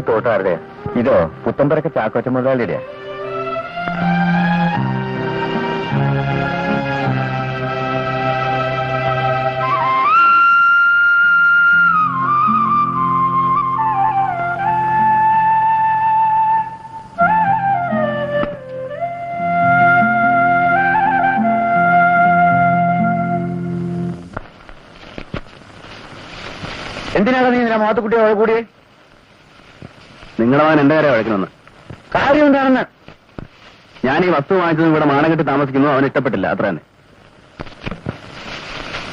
തോട്ടാരുടെ ഇതോ പുത്തമ്പരക്ക ചാക്കോച്ച മുതലാളിയുടെ. എന്തിനാണ് നീ ഇതിനെ മാത്തുക്കുട്ടിയെ കൂടിയേ? നിങ്ങളവൻ എന്റെ കാര്യം വഴക്കണമെന്ന്. കാര്യം എന്താണെന്ന്? ഞാൻ ഈ വസ്തു വാങ്ങിച്ചതും ഇവിടെ മാനകെട്ടി താമസിക്കുന്നു അവൻ ഇഷ്ടപ്പെട്ടില്ല, അത്ര തന്നെ.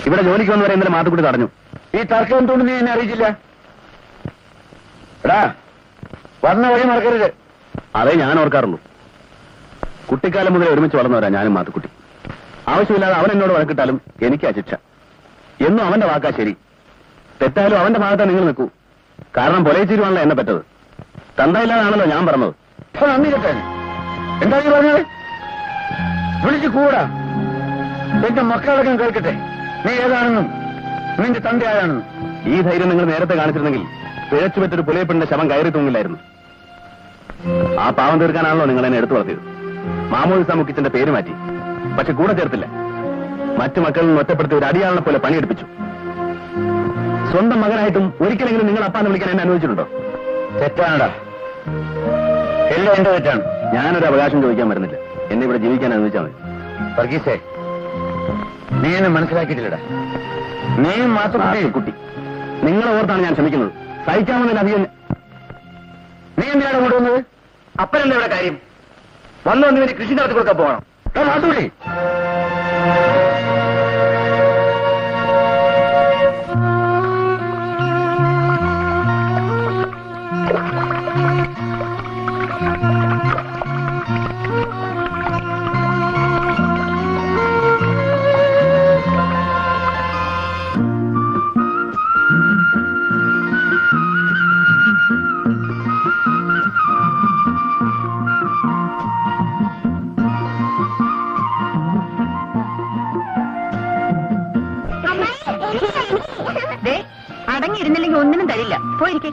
ഇവിടെ ജോലിക്ക് വന്നവരെ ഇന്നലെ മാത്തുക്കുട്ടി തടഞ്ഞു. ഈ തർക്കം എന്തുകൊണ്ട് നീ എന്നെ അറിയിച്ചില്ല? എടാ, വന്ന വഴി മറക്കരുത്. അതേ ഞാൻ ഓർക്കാറുള്ളൂ. കുട്ടിക്കാലം മുതലേ ഒരുമിച്ച് വളർന്നവരാ ഞാനും മാത്തുക്കുട്ടി. ആവശ്യമില്ലാതെ അവൻ എന്നോട് വഴക്കിട്ടാലും എനിക്കാ ശിക്ഷ. എന്നും അവന്റെ വാക്കാ ശരി. തെറ്റായാലും അവന്റെ ഭാഗത്താ നിങ്ങൾ നിൽക്കൂ. കാരണം പൊലയിച്ചിരുവാണല്ലോ എന്നെ പറ്റത്. തന്തയില്ലാതാണല്ലോ ഞാൻ പറഞ്ഞത്. നന്ദി കേട്ടാണ്. എന്താ നീ പറഞ്ഞത്? വിളിച്ചു കൂടാ. എന്റെ മക്കളടക്കം കേൾക്കട്ടെ നീ ഏതാണെന്നും നിന്റെ തന്ത ആരാണെന്നും. ഈ ധൈര്യം നിങ്ങൾ നേരത്തെ കാണിച്ചിരുന്നെങ്കിൽ പിഴച്ചു പറ്റൊരു പുലയപ്പെടിന്റെ ശവം കയറി തൂങ്ങില്ലായിരുന്നു. ആ പാവം തീർക്കാനാണല്ലോ നിങ്ങൾ എന്നെ എടുത്തു വളർത്തിയത്. മാമോദിസ മുക്കിച്ചന്റെ പേര് മാറ്റി, പക്ഷെ കൂടെ ചേർത്തില്ല. മറ്റു മക്കളിൽ നിന്ന് ഒറ്റപ്പെടുത്തി ഒരു അടിയാളിനെ പോലെ പണിയെടുപ്പിച്ചു. സ്വന്തം മകനായിട്ടും ഒരിക്കലെങ്കിലും നിങ്ങൾ അപ്പാന്ന് വിളിക്കാൻ എന്നെ അനുവദിച്ചിട്ടുണ്ടോ? തെറ്റാണടാ, എല്ലാം എന്റെ തെറ്റാണ്. ഞാനൊരു അവകാശം ചോദിക്കാൻ വരുന്നില്ല. എന്നെ ഇവിടെ ജീവിക്കാൻ അനുവദിച്ചാൽ മതി. വർഗീസേ, നീ എന്നെ മനസ്സിലാക്കിയിട്ടില്ലടാ. നീയും കുട്ടി നിങ്ങളെ ഓർത്താണ് ഞാൻ ക്ഷമിക്കുന്നത്. സഹിക്കാമെന്നില്ല അധികം. നീ എന്തിനാണ് കൊണ്ടുവന്നത്? അപ്പനല്ലേ ഇവിടെ കാര്യം? വന്നു ഇവര് കൃഷി നടത്തി കൊടുക്കാൻ പോകണം. മാത്തൂടി, അടങ്ങിയിരുന്നില്ലെങ്കിൽ ഒന്നിനും തരില്ല. പോയിരിക്കേ.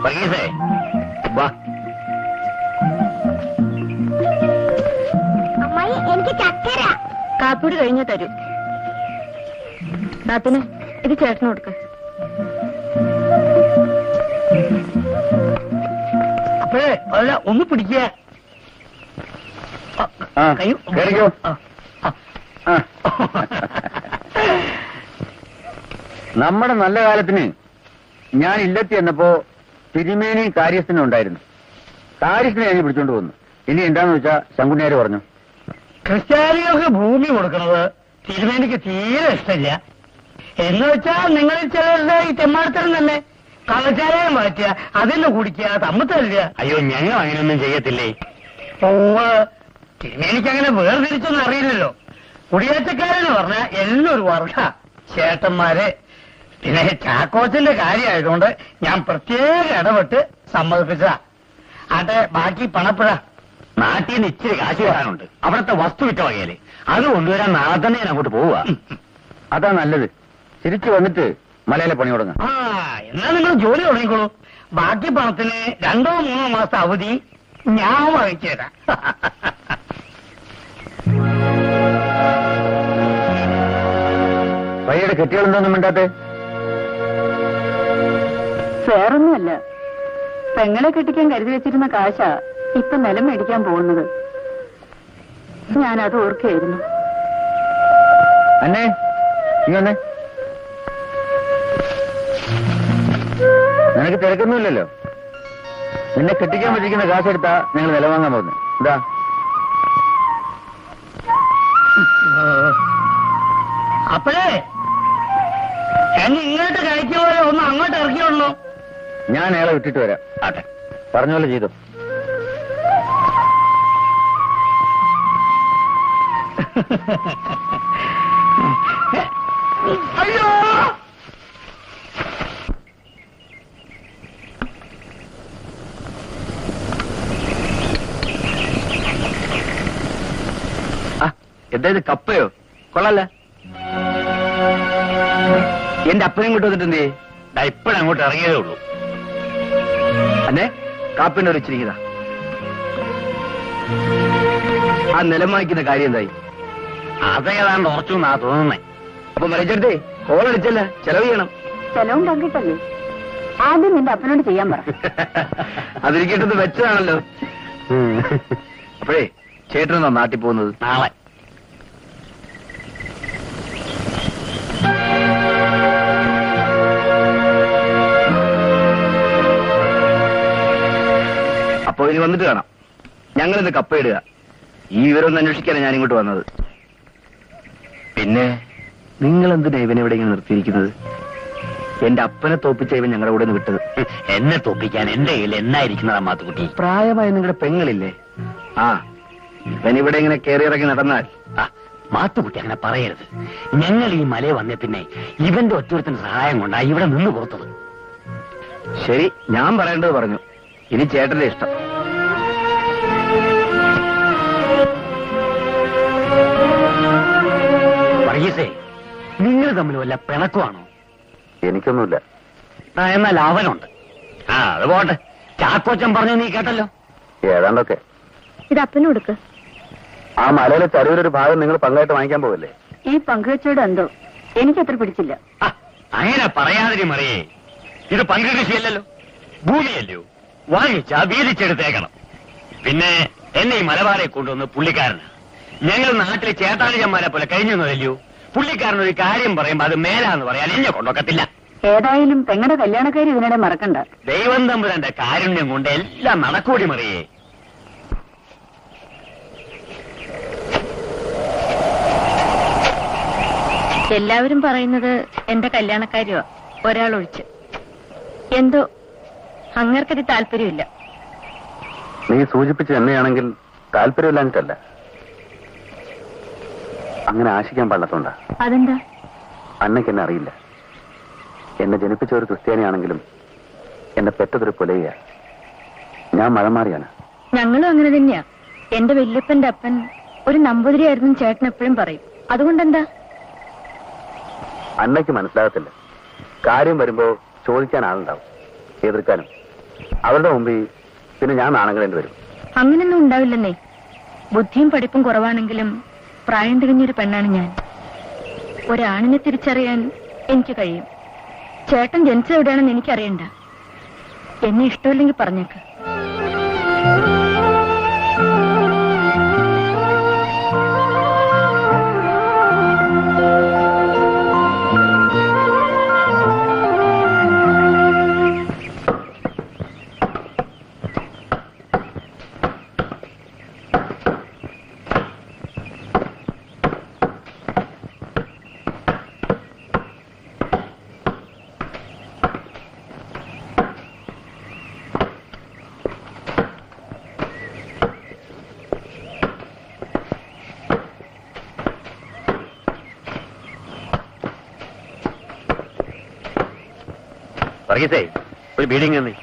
വർഗീസേ, വാ. അമ്മായി, എനിക്ക് ചക്കര. കാപ്പിയോട് കഴിഞ്ഞേ തരൂ. നാത്തിന് ഇത് ചേട്ടന് കൊടുക്ക. അപ്പോഴേ അല്ല, ഒന്ന് പിടിക്കുക. നമ്മുടെ നല്ല കാലത്തിന് ഞാൻ ഇല്ലെത്തി എന്നപ്പോ തിരുമേനി കാര്യസ്ഥനും ഉണ്ടായിരുന്നു. കാര്യസ്ഥനെ ഞാൻ പിടിച്ചോണ്ട് പോന്നു. ഇനി എന്താന്ന് വെച്ചാ ശങ്കുണ്ണിയാര് പറഞ്ഞു, ക്രിസ്ത്യാനികൾക്ക് ഭൂമി കൊടുക്കുന്നത് തിരുമേനിക്ക് തീരെ ഇഷ്ടമില്ല. എന്ന് വെച്ചാൽ നിങ്ങളിൽ ചിലരുടെ ഈ തെമ്മാടത്തരം തന്നെ. കള്ളച്ചാലയം മാറ്റുക, അതിന് കുടിക്കുക, തമ്മത്തല്ല. അയ്യോ, ഞങ്ങൾ അങ്ങനെയൊന്നും ചെയ്യത്തില്ലേ. തിരുമേനിക്ക് അങ്ങനെ വേർതിരിച്ചൊന്നും അറിയില്ലല്ലോ. കുടിയേറ്റക്കാരെന്ന് പറഞ്ഞാൽ എല്ലാം ഒരു വർഷ ചേട്ടന്മാരെ. പിന്നെ ചാക്കോച്ചന്റെ കാര്യമായതുകൊണ്ട് ഞാൻ പ്രത്യേക ഇടപെട്ട് സമ്മതിപ്പിച്ചതാ. ആട്ടെ, ബാക്കി പണപ്പുഴ നാട്ടിൽ നിന്ന് ഇച്ചിരി കാശ് വരാനുണ്ട്. അവിടുത്തെ വസ്തു വിറ്റ വകയില് അത് കൊണ്ടുവരാൻ നാളെ തന്നെ ഞാൻ അങ്ങോട്ട് പോവുക. അതാ നല്ലത്. തിരിച്ചു വന്നിട്ട് മലയിലെ പണി തുടങ്ങാം. എന്നാ നിങ്ങൾ ജോലി തുടങ്ങിക്കോളൂ. ബാക്കി പണത്തിന് 2-3 മാസത്തെ അവധി ഞാൻ വാങ്ങിച്ചു തരാം. പയ്യയുടെ കെട്ടികളെന്തോന്നും മിണ്ടാത്തെ? വേറൊന്നുമല്ല, പെങ്ങളെ കെട്ടിക്കാൻ കരുതി വെച്ചിരുന്ന കാശാ ഇപ്പൊ നിലം മേടിക്കാൻ പോകുന്നത്. ഞാനത് ഓർക്കുകയായിരുന്നു. അന്നേ ഇങ്ങനെ നിനക്ക് തിരക്കൊന്നുമില്ലല്ലോ. നിന്നെ കെട്ടിക്കാൻ പറ്റിക്കുന്ന കാശെടുത്താ നിങ്ങൾ നിലവാങ്ങാൻ പോകുന്നു. ഇതാ അപ്പോഴേ എന്നെ ഇങ്ങോട്ട് കഴിച്ച പോലെ ഒന്ന് അങ്ങോട്ട് ഇറക്കിയുള്ളൂ. ഞാൻ അയാളെ വിട്ടിട്ട് വരാം. ആട്ടെ, പറഞ്ഞ പോലെ ചെയ്തു. അയ്യോ, എന്താ ഇത്, കപ്പയോ? കൊള്ളാല്ല. എന്റെ അപ്പനും ഇങ്ങോട്ട് വന്നിട്ടെന്തേ? ഇപ്പോഴങ്ങോട്ട് ഇറങ്ങിയതേ ഉള്ളൂ. അന്നെ കാപ്പിന്റെ ഒരു ഇച്ചിരിക്കതാ. ആ നിലം വാങ്ങിക്കുന്ന കാര്യം എന്തായി? അതേതാണ്ട് ഉറച്ചു എന്നാ തോന്നുന്നേ. അപ്പൊ മറിച്ചെടുത്തേ കോളടിച്ചല്ല, ചെലവ് ചെയ്യണം. ചെലവും പങ്കിട്ടല്ലേ? ആദ്യം നിന്റെ അപ്പനോട് ചെയ്യാൻ പറ. അതിരിക്കേണ്ടത് വെച്ചതാണല്ലോ. അപ്പോഴേ ചേട്ടനെന്നാ നാട്ടിൽ പോകുന്നത്? നാളെ. അപ്പൊ ഇനി വന്നിട്ട് കാണാം. ഞങ്ങളിന്ന് കപ്പയിടുക. ഈ വിവരമൊന്നും അന്വേഷിക്കാനാണ് ഞാൻ ഇങ്ങോട്ട് വന്നത്. പിന്നെ നിങ്ങൾ എന്തിനാ ഇവനെ ഇവിടെ ഇങ്ങനെ നിർത്തിയിരിക്കുന്നത്? എന്റെ അപ്പനെ തോപ്പിച്ച ഇവൻ ഞങ്ങളുടെ കൂടെ നിന്ന് വിട്ടത്. എന്നെ തോപ്പിക്കാൻ എന്റെ കയ്യിൽ എന്നായിരിക്കുന്നതാ മാത്തുക്കുട്ടി? പ്രായമായ നിങ്ങളുടെ പെങ്ങളില്ലേ? ആ, ഇവൻ ഇവിടെ ഇങ്ങനെ കയറിയിറങ്ങി നടന്നാൽ. മാത്തുക്കുട്ടി അങ്ങനെ പറയരുത്. ഞങ്ങൾ ഈ മലയെ വന്നേ പിന്നെ ഇവന്റെ ഒറ്റൊരുത്തിന്റെ സഹായം കൊണ്ടാ ഇവിടെ നിന്ന് പുറത്തത്. ശരി, ഞാൻ പറയേണ്ടത് പറഞ്ഞു. ഇനി ചേട്ടന്റെ ഇഷ്ടം. വർഗീസേ, നിങ്ങൾ തമ്മിൽ വല്ല പിണക്കുവാണോ? എനിക്കൊന്നുമില്ല. എന്നാൽ അവനുണ്ട്. അത് പോട്ടെ. ചാക്കോച്ചൻ പറഞ്ഞു നീ കേട്ടല്ലോ. ഏതാണ്ടൊക്കെ. ഇത് അപ്പന് കൊടുക്ക്. ആ മലയിലെ ചരുവിലൊരു ഭാഗം നിങ്ങൾ പങ്കായിട്ട് വാങ്ങിക്കാൻ പോകല്ലേ? ഈ പങ്കുവെച്ചോട് എന്തോ എനിക്കത്ര പിടിച്ചില്ല. അങ്ങനെ പറയാതിരി മറിയേ. ഇത് പങ്കുകൃഷിയല്ലല്ലോ, ഭൂമിയല്ലോ. വാങ്ങിച്ചാ വീതിച്ചെടുത്തേക്കണം. പിന്നെ എന്നെ ഈ മലബാറെ കൊണ്ടുവന്ന് പുള്ളിക്കാരന്. ഞങ്ങൾ നാട്ടിലെ ചേട്ടാളിയന്മാരെ പോലെ കഴിഞ്ഞൊന്നുമല്ലയോ. പുള്ളിക്കാരനൊരു കാര്യം പറയുമ്പോ അത് മേലാന്ന് പറയാൻ എന്നെ കൊണ്ടൊക്കത്തില്ല. ഏതായാലും പെങ്ങളുടെ കല്യാണക്കാരി ഇതിനിടെ മറക്കണ്ട. ദൈവം തമ്പുരാന്റെ കാരുണ്യം കൊണ്ട് എല്ലാം നടക്കൂടി മറിയേ. എല്ലാവരും പറയുന്നത് എന്റെ കല്യാണക്കാരിയോ ഒരാളൊഴിച്ച്. എന്തോ അങ്ങർക്കത് താല്പര്യമില്ല. നീ സൂചിപ്പിച്ച എന്നെയാണെങ്കിൽ താല്പര്യമില്ലാഞ്ഞിട്ടല്ല, അങ്ങനെ ആശിക്കാൻ പാടില്ലാത്തോണ്ടാ. അതെന്താ? അന്നയ്ക്ക് എന്നെ അറിയില്ല. എന്നെ ജനിപ്പിച്ച ഒരു ക്രിസ്ത്യാനിയാണെങ്കിലും എന്നെ പെറ്റതൊരു പുലയ. ഞാൻ മഴമാറിയാണ്. ഞങ്ങളും അങ്ങനെ തന്നെയാ. എന്റെ വല്യപ്പന്റെ അപ്പൻ ഒരു നമ്പൂതിരിയായിരുന്നു ചേട്ടൻ എപ്പോഴും പറയും. അതുകൊണ്ടെന്താ? അന്നയ്ക്ക് മനസ്സിലാകത്തില്ല. കാര്യം വരുമ്പോ ചോദിക്കാൻ ആളുണ്ടാവും, എതിർക്കാനും. അവരുടെ മുമ്പിൽ പിന്നെ ഞാൻ നാണങ്ങളേണ്ടി വരും. അങ്ങനൊന്നും ഉണ്ടാവില്ലെന്നേ. ബുദ്ധിയും പഠിപ്പും കുറവാണെങ്കിലും പ്രായം തികഞ്ഞൊരു പെണ്ണാണ് ഞാൻ. ഒരാണിനെ തിരിച്ചറിയാൻ എനിക്ക് കഴിയും. ചേട്ടൻ ജനിച്ചത് എവിടെയാണെന്ന് എനിക്കറിയണ്ട. എന്നെ ഇഷ്ടമില്ലെങ്കിൽ പറഞ്ഞേക്ക്. വർഗീസേ, ഒരു ബീഡിങ് തന്നെ.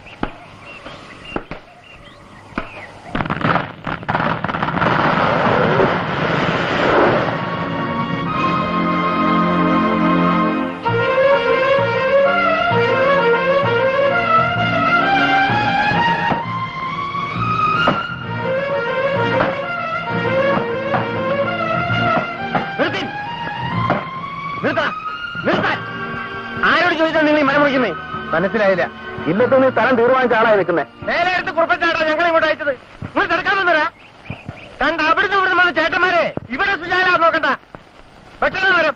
ആരോട് ചോദിച്ചാൽ നിങ്ങൾ ഈ മരം മുറിക്കുന്നേ? മനസ്സിലായില്ല. ഇല്ലത്തെ നീ സ്ഥലം തീരുമാനിച്ച ആളായി നിൽക്കുന്നേ. നേരെ എടുത്ത് കുറിപ്പിച്ചാടാ ഞങ്ങൾ ഇങ്ങോട്ട് അയച്ചത്. നിങ്ങൾ തിരക്കാൻ വന്നരാ. കണ്ട അവിടുന്ന് ഇവിടുന്ന് വന്ന ചേട്ടന്മാരെ ഇവിടെ സുജാല നോക്കണ്ട. പെട്ടെന്ന് വരും.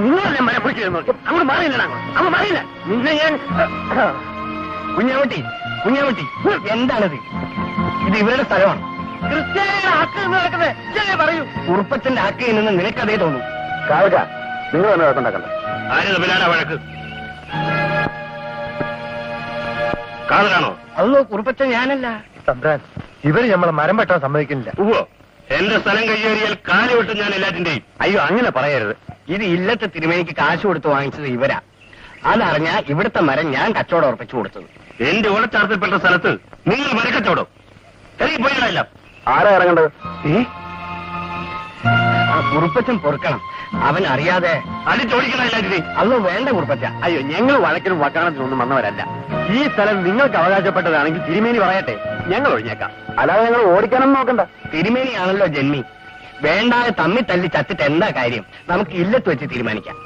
നിങ്ങളല്ലേ മരം മുറിക്കുന്നു? അങ്ങോട്ട് മാറിയില്ലടാ. അങ്ങ് മാറിയില്ല. നിന്നെ ഞാൻ കുഞ്ഞാവട്ടി എന്താണിത്? ഇത് ഇവരുടെ സ്ഥലമാണ്. ക്രിസ്ത്യാനിയുടെ ഹക്ക് നിന്ന് നടക്കുന്നത് പറയൂ. കുറുപ്പച്ചന്റെ ഹക്കിൽ നിന്ന് നിനക്കതേ തോന്നും. കാവക, നിങ്ങൾ തന്നെ വഴക്കുണ്ടാക്കണ്ട. ആര് തമ്മിലാടാ വഴക്ക്? കാതലാണോ? അല്ലോ കുറുപ്പച്ച ഞാനല്ല. തമ്പ്രാൻ, ഇവര് നമ്മളെ മരം വെട്ടാൻ സമ്മതിക്കുന്നില്ല. എന്റെ സ്ഥലം കയ്യേറിയാൽ കാല് വെട്ടും ഞാൻ എല്ലാറ്റിന്റെയും. അയ്യോ, അങ്ങനെ പറയരുത്. ഇത് ഇല്ലത്തെ തിരുമേനിക്ക് കാശ് കൊടുത്ത് വാങ്ങിച്ചത് ഇവരാ. അതറിഞ്ഞ ഇവിടുത്തെ മരം ഞാൻ കച്ചവടം ഉറപ്പിച്ചു കൊടുത്തത്. എന്റെ ഓടച്ചാർത്തപ്പെട്ട സ്ഥലത്ത് നിങ്ങൾ മരക്കച്ചവടം ഇറങ്ങിപ്പോയതല്ല. ആരാ ഇറങ്ങേണ്ടത്? കുറുപ്പച്ചൻ പൊറുക്കണം. അവൻ അറിയാതെ അടിച്ചോടിക്കണ അല്ലോ വേണ്ട കുറുപ്പച്ച. അയ്യോ, ഞങ്ങൾ വഴക്കിനും വക്കാണത്തിനൊന്നും വന്നവരല്ല. ഈ സ്ഥലം നിങ്ങൾക്ക് അവകാശപ്പെട്ടതാണെങ്കിൽ തിരുമേനി പറയട്ടെ, ഞങ്ങൾ ഒഴിഞ്ഞേക്കാം. അല്ലാതെ ഞങ്ങൾ ഓടിക്കണം നോക്കണ്ട. തിരുമേനിയാണല്ലോ ജന്മി. വേണ്ടാതെ തമ്മി തല്ലി ചത്തിട്ട് എന്താ കാര്യം? നമുക്ക് ഇല്ലത്ത് വെച്ച് തീരുമാനിക്കാം.